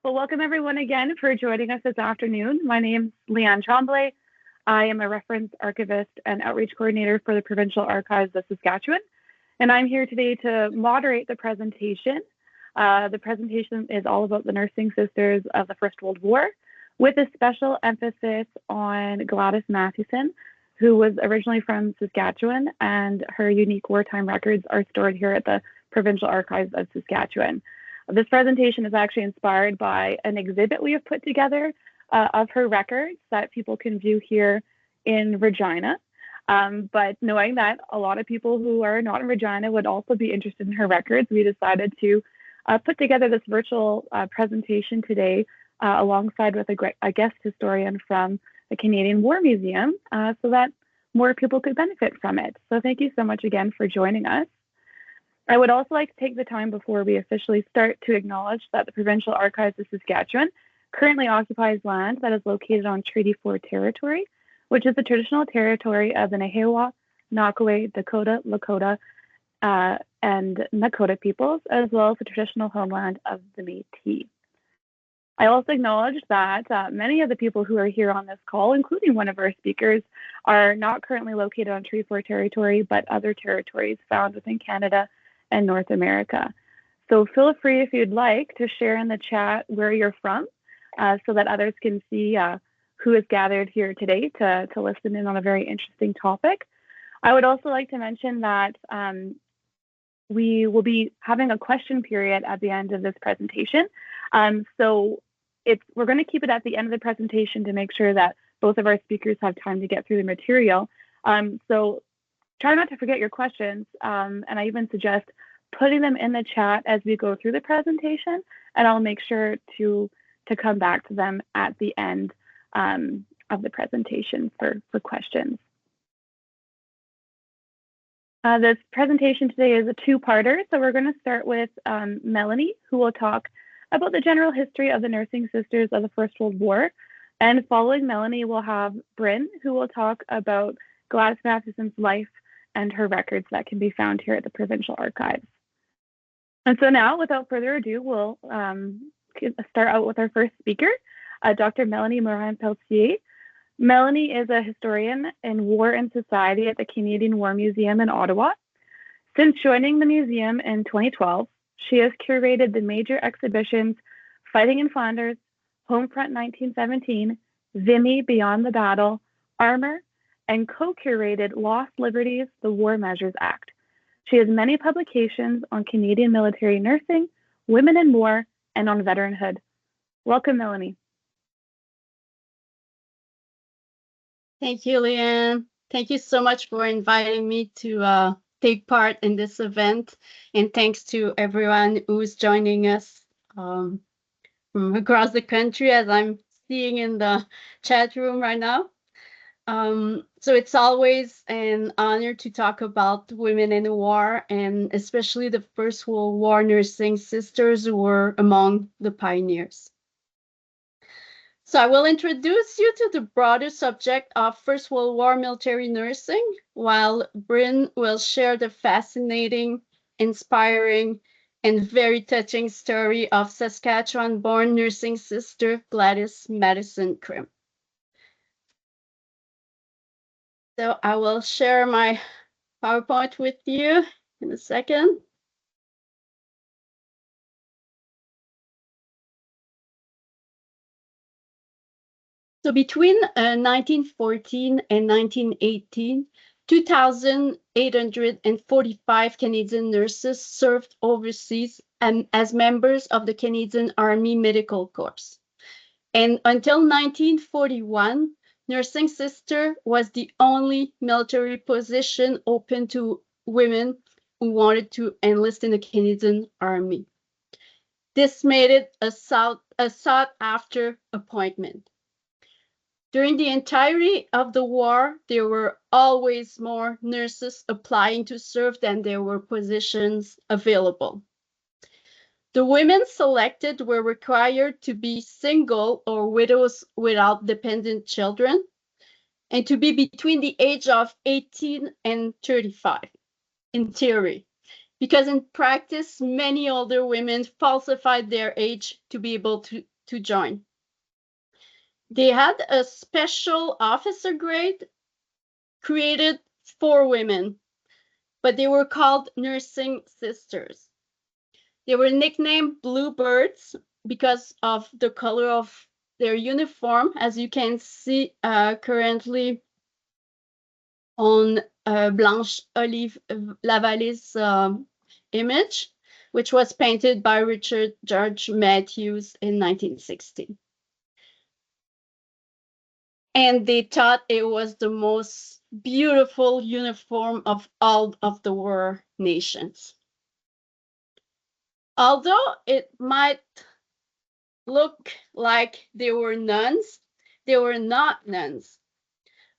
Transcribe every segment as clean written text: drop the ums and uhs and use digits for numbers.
Well, welcome everyone again for joining us this afternoon. My name is Leanne Tremblay. I am a reference archivist and outreach coordinator for the Provincial Archives of Saskatchewan, and I'm here today to moderate the presentation. The presentation is all about the nursing sisters of the First World War, with a special emphasis on Gladys Matheson, who was originally from Saskatchewan, and her unique wartime records are stored here at the Provincial Archives of Saskatchewan. This presentation is actually inspired by an exhibit we have put together of her records that people can view here in Regina. But knowing that a lot of people who are not in Regina would also be interested in her records, we decided to put together this virtual presentation today alongside with a guest historian from the Canadian War Museum so that more people could benefit from it. So thank you so much again for joining us. I would also like to take the time before we officially start to acknowledge that the Provincial Archives of Saskatchewan currently occupies land that is located on Treaty 4 territory, which is the traditional territory of the Nahewa, Nakaway, Dakota, Lakota, and Nakota peoples, as well as the traditional homeland of the Métis. I also acknowledge that many of the people who are here on this call, including one of our speakers, are not currently located on Treaty 4 territory, but other territories found within Canada and North America. So feel free, if you'd like, to share in the chat where you're from so that others can see who is gathered here today to listen in on a very interesting topic. I would also like to mention that we will be having a question period at the end of this presentation. So we're going to keep it at the end of the presentation to make sure that both of our speakers have time to get through the material. So try not to forget your questions, and I even suggest putting them in the chat as we go through the presentation, and I'll make sure to come back to them at the end of the presentation for questions. This presentation today is a two-parter, so we're going to start with Mélanie, who will talk about the general history of the nursing sisters of the First World War, and following Mélanie, we'll have Brynne, who will talk about Gladys Matheson's life and her records that can be found here at the Provincial Archives. And so now, without further ado, we'll start out with our first speaker, Dr. Mélanie Morin-Pelletier. Mélanie is a historian in war and society at the Canadian War Museum in Ottawa. Since joining the museum in 2012, she has curated the major exhibitions Fighting in Flanders, Homefront 1917, Vimy Beyond the Battle, Armor, and co-curated Lost Liberties, the War Measures Act. She has many publications on Canadian military nursing, women in war, and on veteranhood. Welcome, Mélanie. Thank you, Leanne. Thank you so much for inviting me to take part in this event. And thanks to everyone who's joining us from across the country, as I'm seeing in the chat room right now. So it's always an honor to talk about women in the war, and especially the First World War nursing sisters who were among the pioneers. So I will introduce you to the broader subject of First World War military nursing, while Brynne will share the fascinating, inspiring, and very touching story of Saskatchewan-born nursing sister Gladys Matheson Crimp. So I will share my PowerPoint with you in a second. So between 1914 and 1918, 2,845 Canadian nurses served overseas and as members of the Canadian Army Medical Corps. And until 1941, nursing sister was the only military position open to women who wanted to enlist in the Canadian Army. This made it a sought-after appointment. During the entirety of the war, there were always more nurses applying to serve than there were positions available. The women selected were required to be single or widows without dependent children, and to be between the age of 18 and 35, in theory, because in practice, many older women falsified their age to be able to join. They had a special officer grade created for women, but they were called nursing sisters. They were nicknamed Bluebirds because of the color of their uniform, as you can see currently on Blanche Olive Lavallee's image, which was painted by Richard George Matthews in 1960. And they thought it was the most beautiful uniform of all of the war nations. Although it might look like they were nuns, they were not nuns.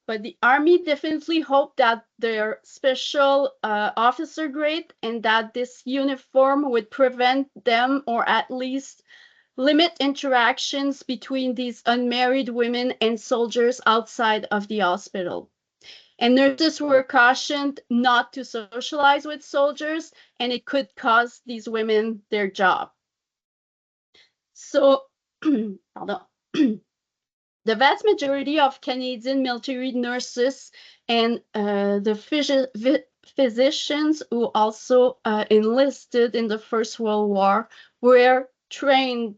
But the army definitely hoped that their special officer grade and that this uniform would prevent them, or at least limit interactions between these unmarried women and soldiers outside of the hospital. And nurses were cautioned not to socialize with soldiers, and it could cost these women their job. So, pardon. The vast majority of Canadian military nurses and the physicians who also enlisted in the First World War were trained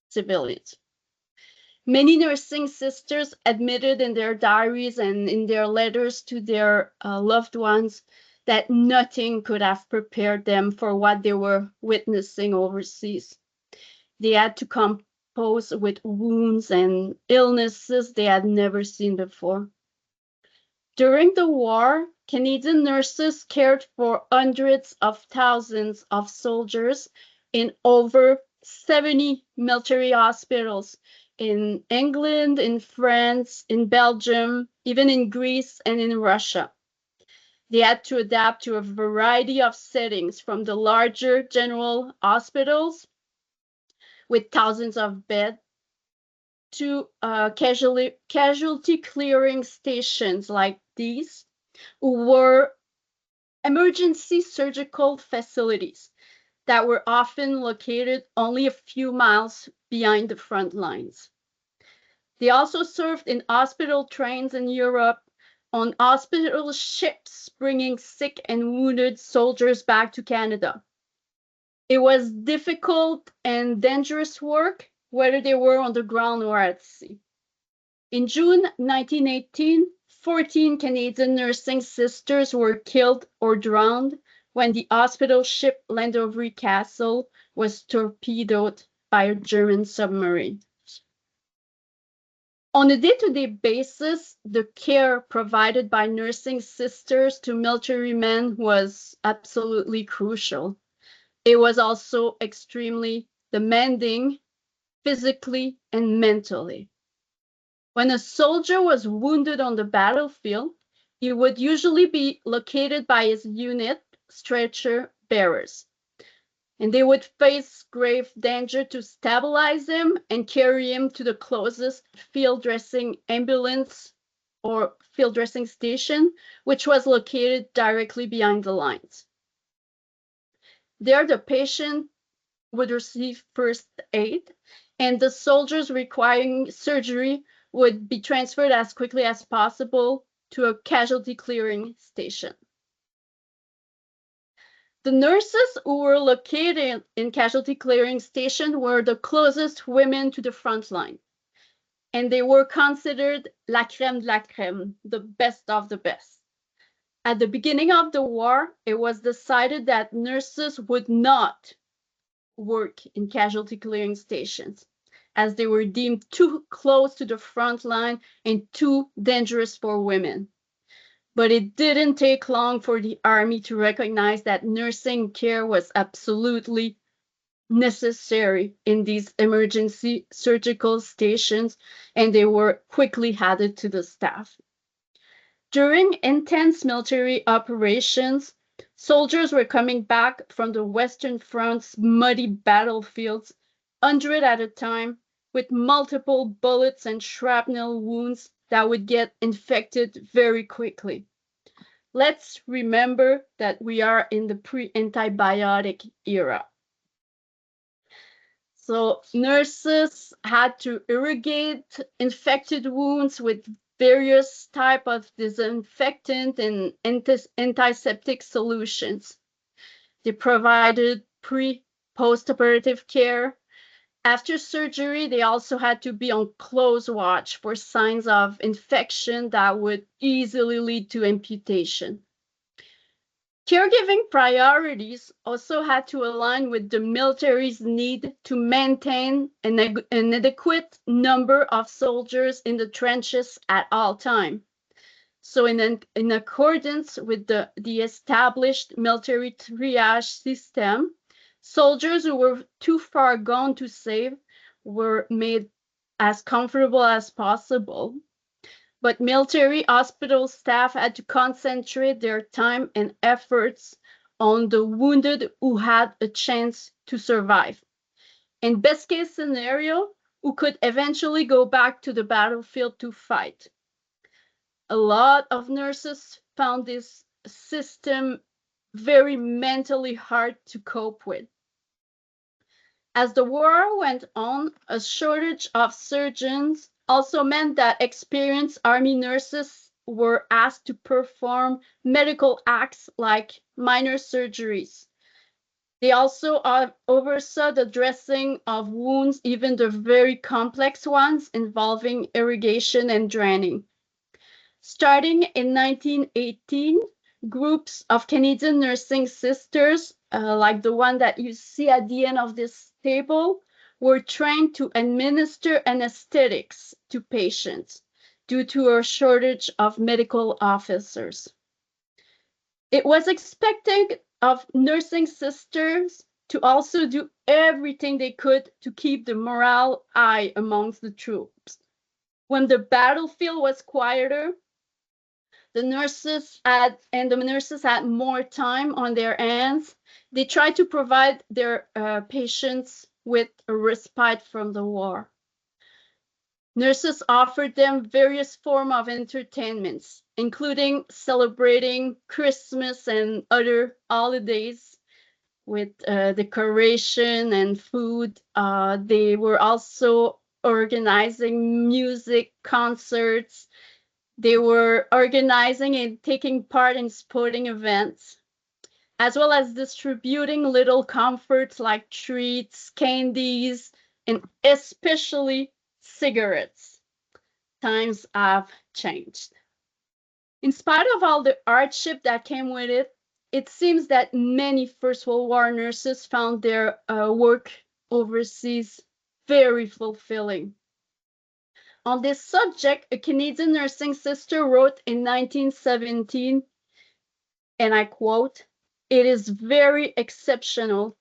civilians. Many nursing sisters admitted in their diaries and in their letters to their loved ones that nothing could have prepared them for what they were witnessing overseas. They had to compose with wounds and illnesses they had never seen before. During the war, Canadian nurses cared for hundreds of thousands of soldiers in over 70 military hospitals in England, in France, in Belgium, even in Greece and in Russia. They had to adapt to a variety of settings, from the larger general hospitals with thousands of beds to casualty clearing stations like these, who were emergency surgical facilities that were often located only a few miles behind the front lines. They also served in hospital trains in Europe, on hospital ships bringing sick and wounded soldiers back to Canada. It was difficult and dangerous work, whether they were on the ground or at sea. In June 1918, 14 Canadian nursing sisters were killed or drowned when the hospital ship Landovery Castle was torpedoed by a German submarine. On a day-to-day basis, the care provided by nursing sisters to military men was absolutely crucial. It was also extremely demanding, physically and mentally. When a soldier was wounded on the battlefield, he would usually be located by his unit stretcher bearers, and they would face grave danger to stabilize him and carry him to the closest field dressing ambulance or field dressing station, which was located directly behind the lines. There, the patient would receive first aid, and the soldiers requiring surgery would be transferred as quickly as possible to a casualty clearing station. The nurses who were located in casualty clearing station were the closest women to the front line, and they were considered la crème de la crème, the best of the best. At the beginning of the war, it was decided that nurses would not work in casualty clearing stations, as they were deemed too close to the front line and too dangerous for women. But it didn't take long for the army to recognize that nursing care was absolutely necessary in these emergency surgical stations, and they were quickly added to the staff. During intense military operations, soldiers were coming back from the Western Front's muddy battlefields, 100 at a time, with multiple bullets and shrapnel wounds that would get infected very quickly. Let's remember that we are in the pre-antibiotic era. So nurses had to irrigate infected wounds with various type of disinfectant and antiseptic solutions. They provided post-operative care. After surgery, they also had to be on close watch for signs of infection that would easily lead to amputation. Caregiving priorities also had to align with the military's need to maintain an adequate number of soldiers in the trenches at all times. So in accordance with the established military triage system, soldiers who were too far gone to save were made as comfortable as possible. But military hospital staff had to concentrate their time and efforts on the wounded who had a chance to survive. In best case scenario, who could eventually go back to the battlefield to fight. A lot of nurses found this system very mentally hard to cope with. As the war went on, a shortage of surgeons also meant that experienced Army nurses were asked to perform medical acts like minor surgeries. They also oversaw the dressing of wounds, even the very complex ones involving irrigation and draining. Starting in 1918, groups of Canadian nursing sisters, like the one that you see at the end of this table, were trained to administer anesthetics to patients due to a shortage of medical officers. It was expected of nursing sisters to also do everything they could to keep the morale high amongst the troops. When the battlefield was quieter, the nurses had more time on their hands. They tried to provide their patients with a respite from the war. Nurses offered them various forms of entertainments, including celebrating Christmas and other holidays with decoration and food. They were also organizing music concerts. They were organizing and taking part in sporting events, as well as distributing little comforts like treats, candies, and especially cigarettes. Times have changed. In spite of all the hardship that came with it, it seems that many First World War nurses found their work overseas very fulfilling. On this subject, a Canadian nursing sister wrote in 1917, and I quote, "It is very exceptional.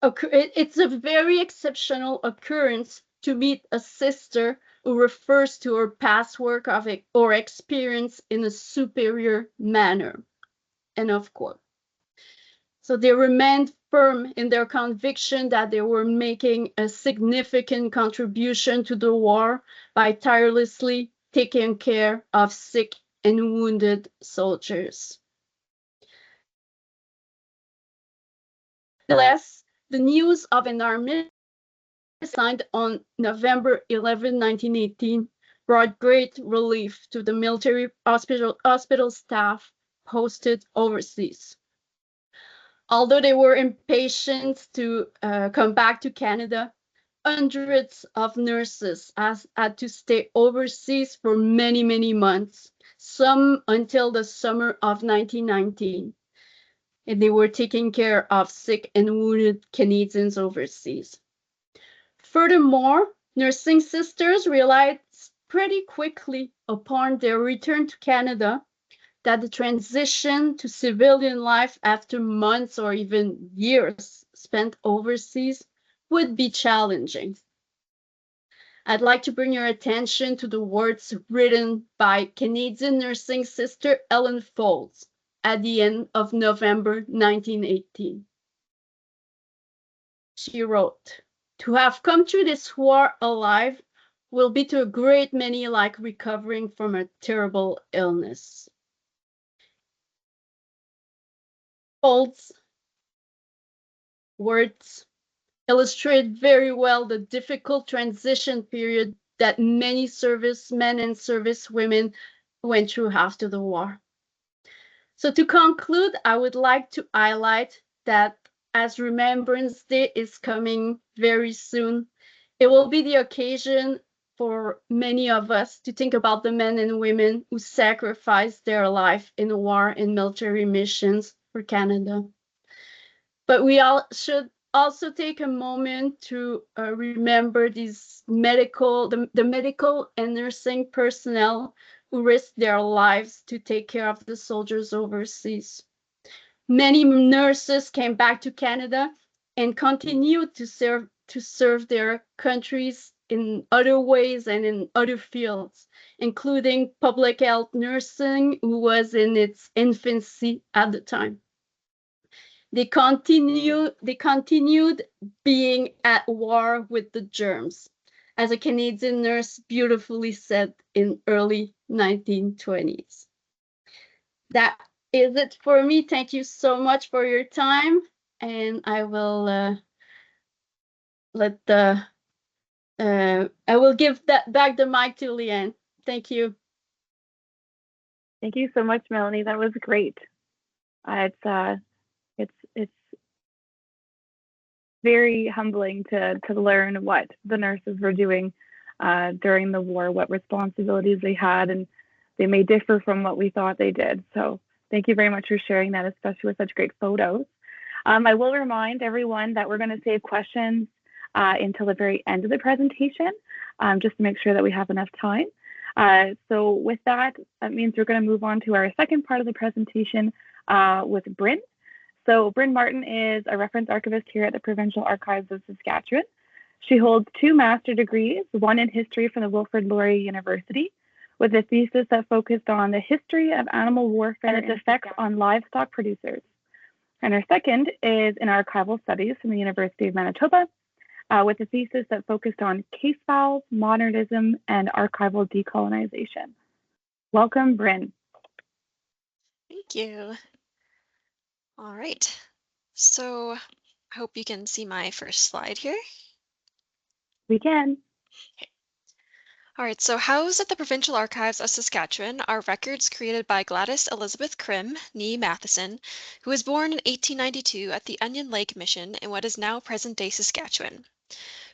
It's a very exceptional occurrence to meet a sister who refers to her past work or experience in a superior manner." End of quote. So they remained firm in their conviction that they were making a significant contribution to the war by tirelessly taking care of sick and wounded soldiers. Nevertheless, the news of an armistice signed on November 11, 1918, brought great relief to the military hospital staff posted overseas. Although they were impatient to come back to Canada, hundreds of nurses had to stay overseas for many, many months, some until the summer of 1919. And they were taking care of sick and wounded Canadians overseas. Furthermore, nursing sisters realized pretty quickly upon their return to Canada that the transition to civilian life after months or even years spent overseas would be challenging. I'd like to bring your attention to the words written by Canadian nursing sister Ellen Folds at the end of November 1918. She wrote, "To have come through this war alive will be to a great many like recovering from a terrible illness." Folds' words illustrate very well the difficult transition period that many servicemen and servicewomen went through after the war. So to conclude, I would like to highlight that as Remembrance Day is coming very soon, it will be the occasion for many of us to think about the men and women who sacrificed their life in war and military missions for Canada. But we all should also take a moment to remember these the medical and nursing personnel who risked their lives to take care of the soldiers overseas. Many nurses came back to Canada and continued to serve their countries in other ways and in other fields, including public health nursing, who was in its infancy at the time. They continued being at war with the germs, as a Canadian nurse beautifully said in early 1920s. That is it for me. Thank you so much for your time, and I will I will give back the mic to Leanne. Thank you. Thank you so much, Mélanie. That was great. It's very humbling to learn what the nurses were doing during the war, what responsibilities they had, and they may differ from what we thought they did. So thank you very much for sharing that, especially with such great photos. I will remind everyone that we're going to save questions until the very end of the presentation, just to make sure that we have enough time. So with that, that means we're going to move on to our second part of the presentation with Brynne. So Brynne Martin is a reference archivist here at the Provincial Archives of Saskatchewan. She holds 2 master's degrees, one in history from the Wilfrid Laurier University, with a thesis that focused on the history of animal warfare and its effects on livestock producers. And her second is in archival studies from the University of Manitoba, with a thesis that focused on case files, modernism, and archival decolonization. Welcome, Brynne. Thank you. All right, so I hope you can see my first slide here. We can. Okay. All right, so housed at the Provincial Archives of Saskatchewan are records created by Gladys Elizabeth Krim, née Matheson, who was born in 1892 at the Onion Lake Mission in what is now present-day Saskatchewan.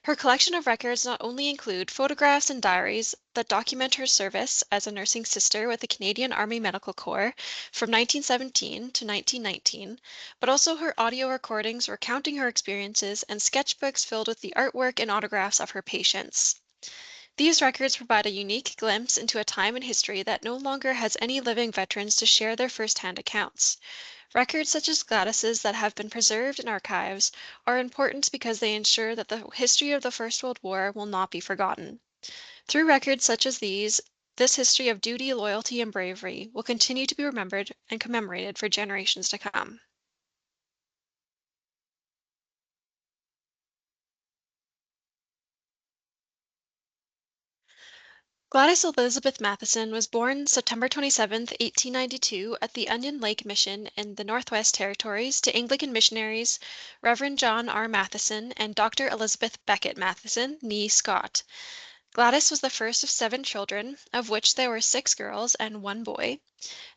Her collection of records not only include photographs and diaries that document her service as a nursing sister with the Canadian Army Medical Corps from 1917 to 1919, but also her audio recordings recounting her experiences and sketchbooks filled with the artwork and autographs of her patients. These records provide a unique glimpse into a time in history that no longer has any living veterans to share their first-hand accounts. Records such as Gladys's that have been preserved in archives are important because they ensure that the history of the First World War will not be forgotten. Through records such as these, this history of duty, loyalty, and bravery will continue to be remembered and commemorated for generations to come. Gladys Elizabeth Matheson was born September 27, 1892 at the Onion Lake Mission in the Northwest Territories to Anglican missionaries Reverend John R. Matheson and Dr. Elizabeth Beckett Matheson, née Scott. Gladys was the first of 7 children, of which there were 6 girls and 1 boy.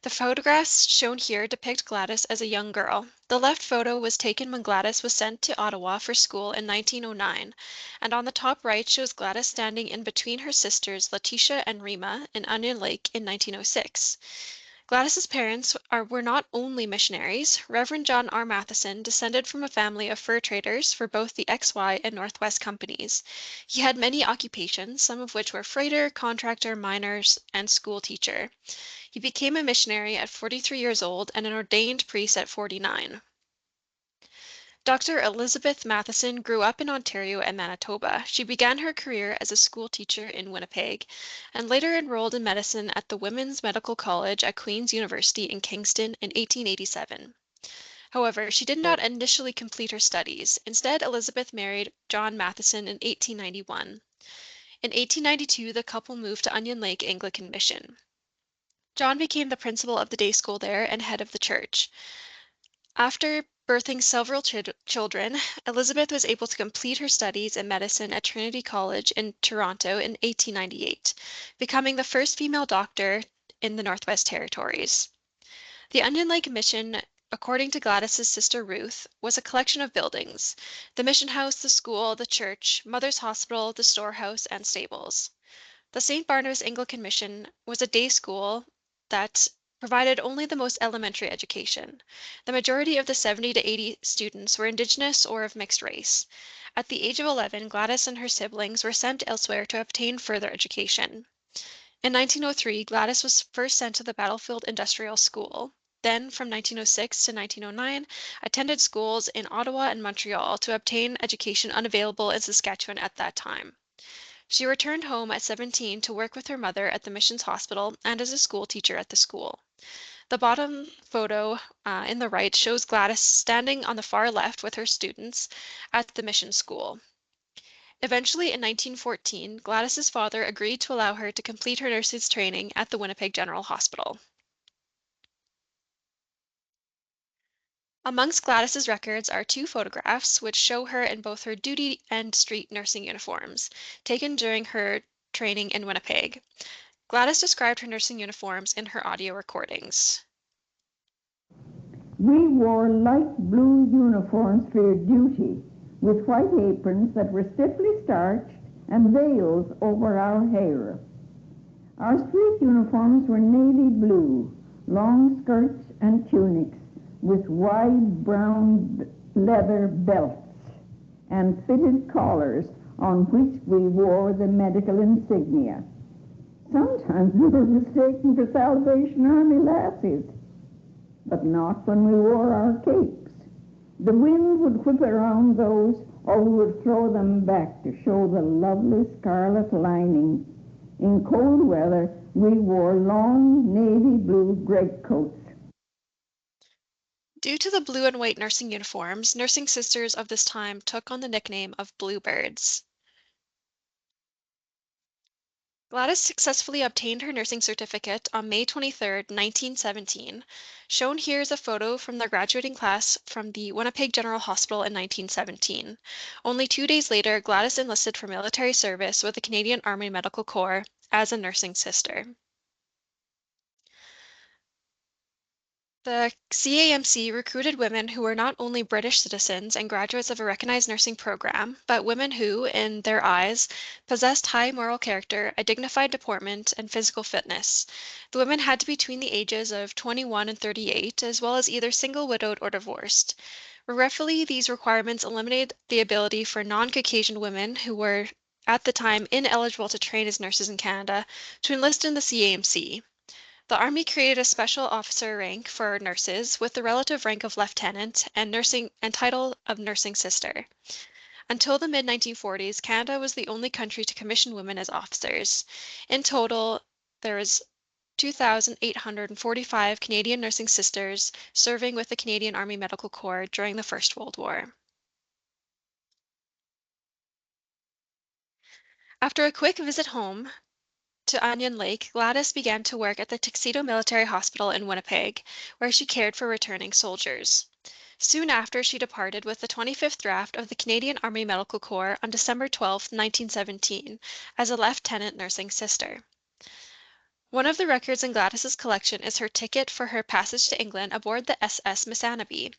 The photographs shown here depict Gladys as a young girl. The left photo was taken when Gladys was sent to Ottawa for school in 1909, and on the top right shows Gladys standing in between her sisters Letitia and Rima in Onion Lake in 1906. Gladys's parents were not only missionaries. Reverend John R. Matheson descended from a family of fur traders for both the XY and Northwest companies. He had many occupations, some of which were freighter, contractor, miners, and school teacher. He became a missionary at 43 years old and an ordained priest at 49. Dr. Elizabeth Matheson grew up in Ontario and Manitoba. She began her career as a school teacher in Winnipeg and later enrolled in medicine at the Women's Medical College at Queen's University in Kingston in 1887. However, she did not initially complete her studies. Instead, Elizabeth married John Matheson in 1891. In 1892, the couple moved to Onion Lake Anglican Mission. John became the principal of the day school there and head of the church. After birthing several children, Elizabeth was able to complete her studies in medicine at Trinity College in Toronto in 1898, becoming the first female doctor in the Northwest Territories. The Onion Lake Mission, according to Gladys's sister Ruth, was a collection of buildings: the mission house, the school, the church, Mother's Hospital, the storehouse, and stables. The St. Barnabas Anglican Mission was a day school that provided only the most elementary education. The majority of the 70 to 80 students were Indigenous or of mixed race. At the age of 11, Gladys and her siblings were sent elsewhere to obtain further education. In 1903, Gladys was first sent to the Battlefield Industrial School. Then, from 1906 to 1909, attended schools in Ottawa and Montreal to obtain education unavailable in Saskatchewan at that time. She returned home at 17 to work with her mother at the Missions Hospital and as a school teacher at the school. The bottom photo in the right shows Gladys standing on the far left with her students at the mission school. Eventually, in 1914, Gladys's father agreed to allow her to complete her nurse's training at the Winnipeg General Hospital. Amongst Gladys's records are two photographs which show her in both her duty and street nursing uniforms, taken during her training in Winnipeg. Gladys described her nursing uniforms in her audio recordings. We wore light blue uniforms for duty, with white aprons that were stiffly starched and veils over our hair. Our street uniforms were navy blue, long skirts and tunics, with wide brown leather belts and fitted collars on which we wore the medical insignia. Sometimes we were mistaken for Salvation Army lassies, but not when we wore our capes. The wind would whip around those, or we would throw them back to show the lovely scarlet lining. In cold weather, we wore long navy blue greatcoats. Due to the blue and white nursing uniforms, nursing sisters of this time took on the nickname of Bluebirds. Gladys successfully obtained her nursing certificate on May 23, 1917. Shown here is a photo from the graduating class from the Winnipeg General Hospital in 1917. Only 2 days later, Gladys enlisted for military service with the Canadian Army Medical Corps as a nursing sister. The CAMC recruited women who were not only British citizens and graduates of a recognized nursing program, but women who, in their eyes, possessed high moral character, a dignified deportment, and physical fitness. The women had to be between the ages of 21 and 38, as well as either single, widowed, or divorced. Regretfully, these requirements eliminated the ability for non-Caucasian women who were, at the time, ineligible to train as nurses in Canada to enlist in the CAMC. The Army created a special officer rank for nurses with the relative rank of lieutenant and title of nursing sister. Until the mid-1940s, Canada was the only country to commission women as officers. In total, there is 2,845 Canadian nursing sisters serving with the Canadian Army Medical Corps during the First World War. After a quick visit home to Onion Lake, Gladys began to work at the Tuxedo Military Hospital in Winnipeg, where she cared for returning soldiers. Soon after, she departed with the 25th draft of the Canadian Army Medical Corps on December 12, 1917, as a lieutenant nursing sister. One of the records in Gladys's collection is her ticket for her passage to England aboard the SS Missanabie.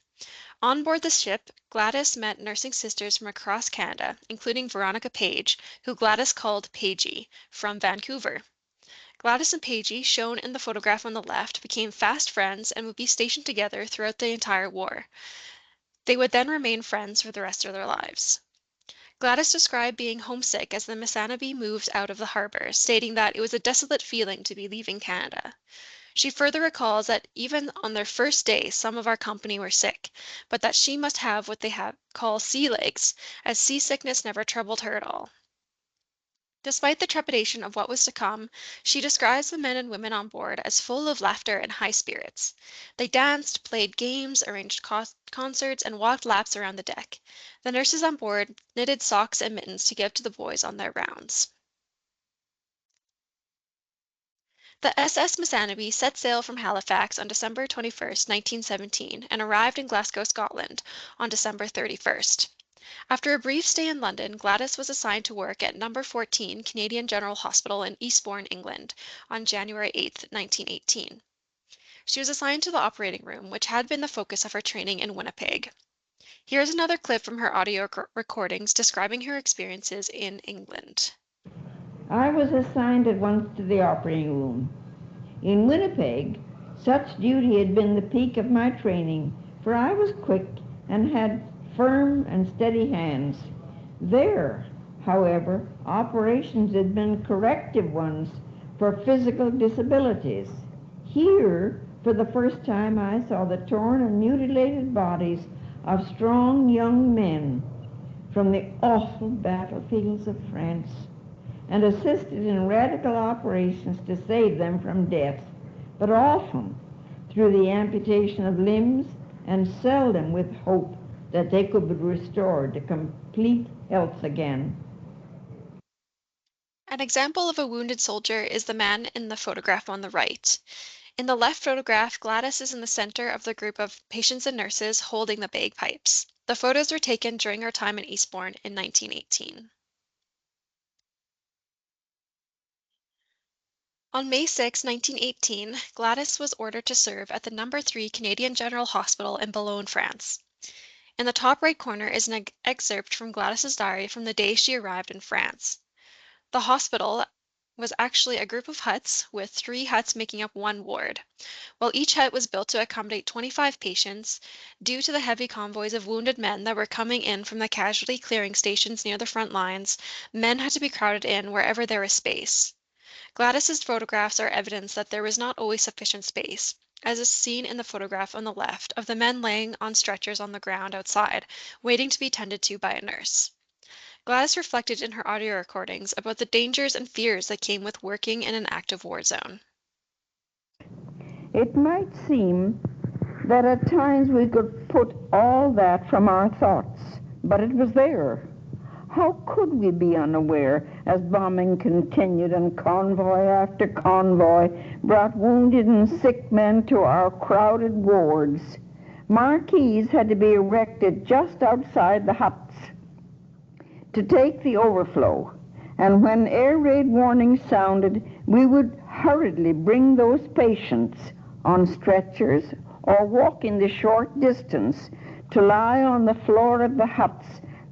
On board the ship, Gladys met nursing sisters from across Canada, including Veronica Page, who Gladys called Pagey, from Vancouver. Gladys and Pagey, shown in the photograph on the left, became fast friends and would be stationed together throughout the entire war. They would then remain friends for the rest of their lives. Gladys described being homesick as the Missanabie moved out of the harbor, stating that it was a desolate feeling to be leaving Canada. She further recalls that even on their first day, some of our company were sick, but that she must have what they call sea legs, as seasickness never troubled her at all. Despite the trepidation of what was to come, she describes the men and women on board as full of laughter and high spirits. They danced, played games, arranged concerts, and walked laps around the deck. The nurses on board knitted socks and mittens to give to the boys on their rounds. The SS Missanabie set sail from Halifax on December 21, 1917, and arrived in Glasgow, Scotland on December 31st. After a brief stay in London, Gladys was assigned to work at No. 14 Canadian General Hospital in Eastbourne, England on January 8, 1918. She was assigned to the operating room, which had been the focus of her training in Winnipeg. Here's another clip from her audio recordings describing her experiences in England. I was assigned at once to the operating room. In Winnipeg, such duty had been the peak of my training, for I was quick and had firm and steady hands. There, however, operations had been corrective ones for physical disabilities. Here, for the first time, I saw the torn and mutilated bodies of strong young men from the awful battlefields of France, and assisted in radical operations to save them from death, but often through the amputation of limbs and seldom with hope that they could be restored to complete health again. An example of a wounded soldier is the man in the photograph on the right. In the left photograph, Gladys is in the center of the group of patients and nurses holding the bagpipes. The photos were taken during her time in Eastbourne in 1918. On May 6, 1918, Gladys was ordered to serve at the No. 3 Canadian General Hospital in Boulogne, France. In the top right corner is an excerpt from Gladys's diary from the day she arrived in France. The hospital was actually a group of huts, with 3 huts making up one ward. While each hut was built to accommodate 25 patients, due to the heavy convoys of wounded men that were coming in from the casualty clearing stations near the front lines, men had to be crowded in wherever there was space. Gladys's photographs are evidence that there was not always sufficient space, as is seen in the photograph on the left of the men laying on stretchers on the ground outside, waiting to be tended to by a nurse. Gladys reflected in her audio recordings about the dangers and fears that came with working in an active war zone. It might seem that at times we could put all that from our thoughts, but it was there. How could we be unaware as bombing continued and convoy after convoy brought wounded and sick men to our crowded wards? Marquees had to be erected just outside the huts to take the overflow, and when air raid warnings sounded, we would hurriedly bring those patients on stretchers or walking the short distance to lie on the floor of the huts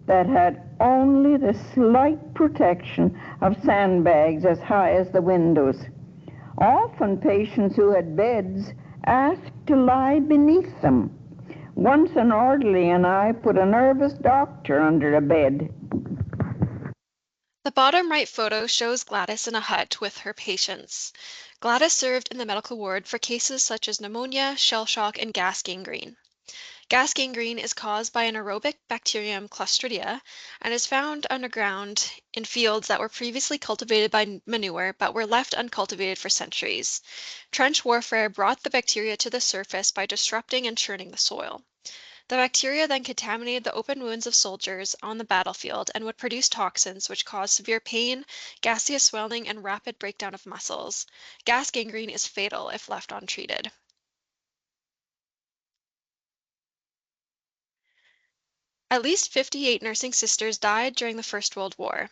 that had only the slight protection of sandbags as high as the windows. Often patients who had beds asked to lie beneath them. Once an orderly and I put a nervous doctor under a bed. The bottom right photo shows Gladys in a hut with her patients. Gladys served in the medical ward for cases such as pneumonia, shell shock, and gas gangrene. Gas gangrene is caused by an aerobic bacterium Clostridia and is found underground in fields that were previously cultivated by manure but were left uncultivated for centuries. Trench warfare brought the bacteria to the surface by disrupting and churning the soil. The bacteria then contaminated the open wounds of soldiers on the battlefield and would produce toxins which cause severe pain, gaseous swelling, and rapid breakdown of muscles. Gas gangrene is fatal if left untreated. At least 58 nursing sisters died during the First World War,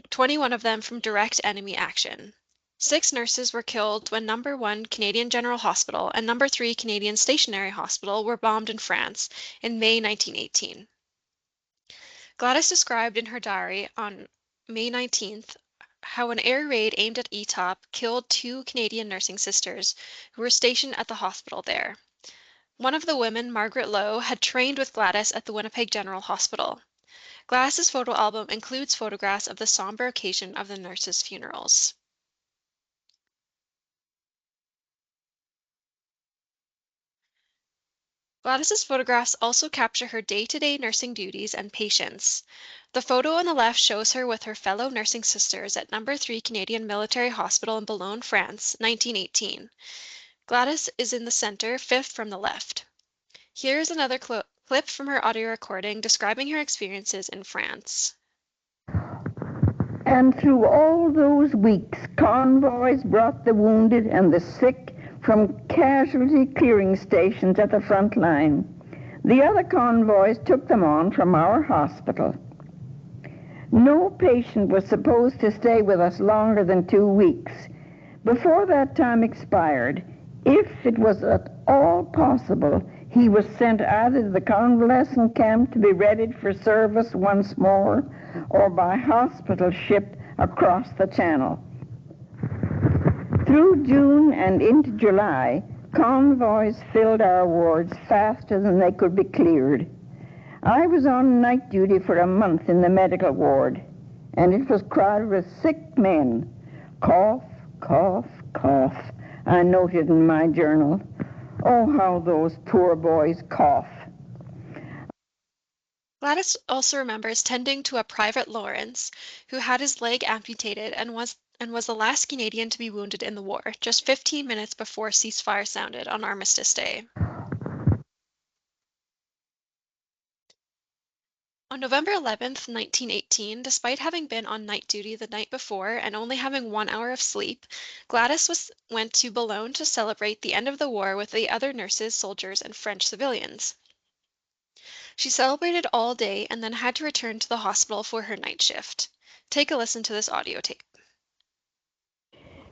21 of them from direct enemy action. 6 nurses were killed when No. 1 Canadian General Hospital and No. 3 Canadian Stationary Hospital were bombed in France in May 1918. Gladys described in her diary on May 19th how an air raid aimed at Etop killed 2 Canadian nursing sisters who were stationed at the hospital there. One of the women, Margaret Lowe, had trained with Gladys at the Winnipeg General Hospital. Gladys's photo album includes photographs of the somber occasion of the nurses' funerals. Gladys's photographs also capture her day-to-day nursing duties and patients. The photo on the left shows her with her fellow nursing sisters at No. 3 Canadian Military Hospital in Boulogne, France, 1918. Gladys is in the center, 5th from the left. Here is another clip from her audio recording describing her experiences in France. And through all those weeks, convoys brought the wounded and the sick from casualty clearing stations at the front line. The other convoys took them on from our hospital. No patient was supposed to stay with us longer than 2 weeks. Before that time expired, if it was at all possible, he was sent either to the convalescent camp to be readied for service once more, or by hospital ship across the channel. Through June and into July, convoys filled our wards faster than they could be cleared. I was on night duty for a month in the medical ward, and it was crowded with sick men. Cough, cough, cough, I noted in my journal. Oh, how those poor boys cough. Gladys also remembers tending to a Private Lawrence who had his leg amputated and was the last Canadian to be wounded in the war, just 15 minutes before ceasefire sounded on Armistice Day. On November 11th, 1918, despite having been on night duty the night before and only having 1 hour of sleep, Gladys went to Boulogne to celebrate the end of the war with the other nurses, soldiers, and French civilians. She celebrated all day and then had to return to the hospital for her night shift. Take a listen to this audio tape.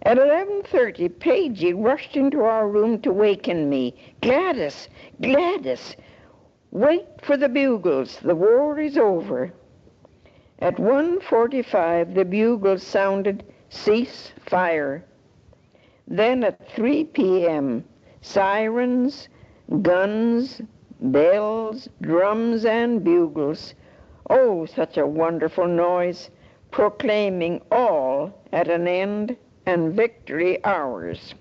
At 11:30, Paigey rushed into our room to waken me. Gladys, Gladys, wait for the bugles. The war is over. At 1:45, the bugles sounded, cease fire. Then at 3 p.m., sirens, guns, bells, drums, and bugles. Oh, such a wonderful noise, proclaiming all at an end and victory ours.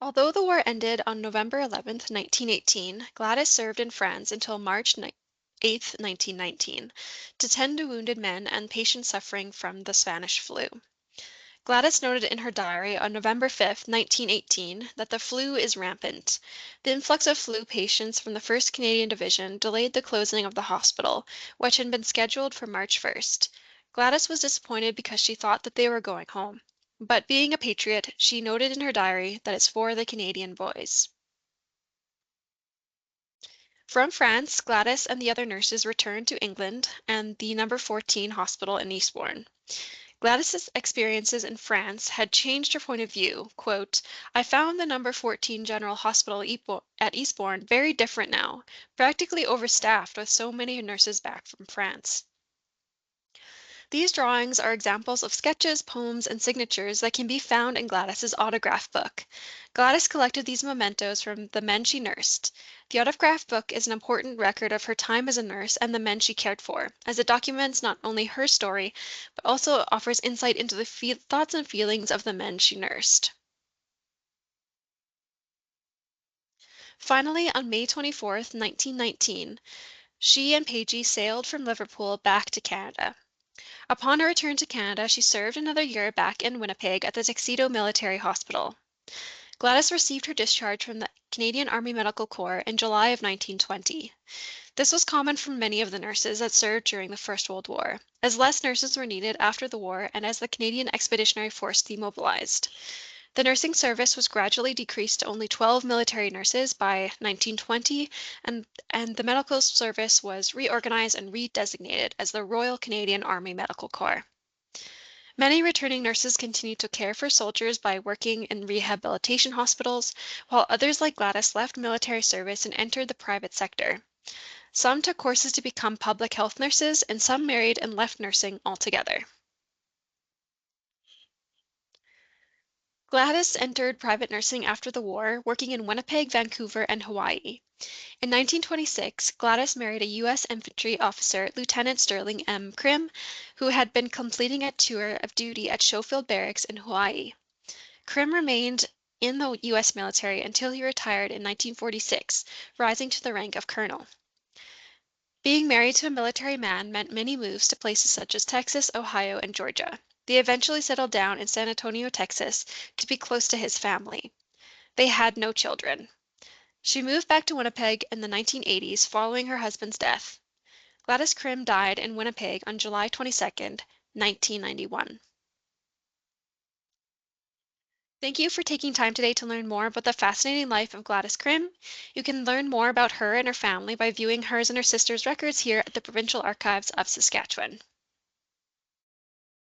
Although the war ended on November 11th, 1918, Gladys served in France until March 8th, 1919, to tend to wounded men and patients suffering from the Spanish flu. Gladys noted in her diary on November 5th, 1918, that the flu is rampant. The influx of flu patients from the 1st Canadian Division delayed the closing of the hospital, which had been scheduled for March 1st. Gladys was disappointed because she thought that they were going home. But being a patriot, she noted in her diary that it's for the Canadian boys. From France, Gladys and the other nurses returned to England and the No. 14 hospital in Eastbourne. Gladys's experiences in France had changed her point of view. Quote, I found the No. 14 General Hospital at Eastbourne very different now, practically overstaffed with so many nurses back from France. These drawings are examples of sketches, poems, and signatures that can be found in Gladys's autograph book. Gladys collected these mementos from the men she nursed. The autograph book is an important record of her time as a nurse and the men she cared for, as it documents not only her story, but also offers insight into the thoughts and feelings of the men she nursed. Finally, on May 24th, 1919, she and Paigey sailed from Liverpool back to Canada. Upon her return to Canada, she served another year back in Winnipeg at the Tuxedo Military Hospital. Gladys received her discharge from the Canadian Army Medical Corps in July of 1920. This was common for many of the nurses that served during the First World War, as less nurses were needed after the war and as the Canadian Expeditionary Force demobilized. The nursing service was gradually decreased to only 12 military nurses by 1920, and the medical service was reorganized and redesignated as the Royal Canadian Army Medical Corps. Many returning nurses continued to care for soldiers by working in rehabilitation hospitals, while others like Gladys left military service and entered the private sector. Some took courses to become public health nurses, and some married and left nursing altogether. Gladys entered private nursing after the war, working in Winnipeg, Vancouver, and Hawaii. In 1926, Gladys married a U.S. infantry officer, Lieutenant Sterling M. Krim, who had been completing a tour of duty at Schofield Barracks in Hawaii. Krim remained in the U.S. military until he retired in 1946, rising to the rank of colonel. Being married to a military man meant many moves to places such as Texas, Ohio, and Georgia. They eventually settled down in San Antonio, Texas, to be close to his family. They had no children. She moved back to Winnipeg in the 1980s following her husband's death. Gladys Krim died in Winnipeg on July 22, 1991. Thank you for taking time today to learn more about the fascinating life of Gladys Krim. You can learn more about her and her family by viewing hers and her sister's records here at the Provincial Archives of Saskatchewan.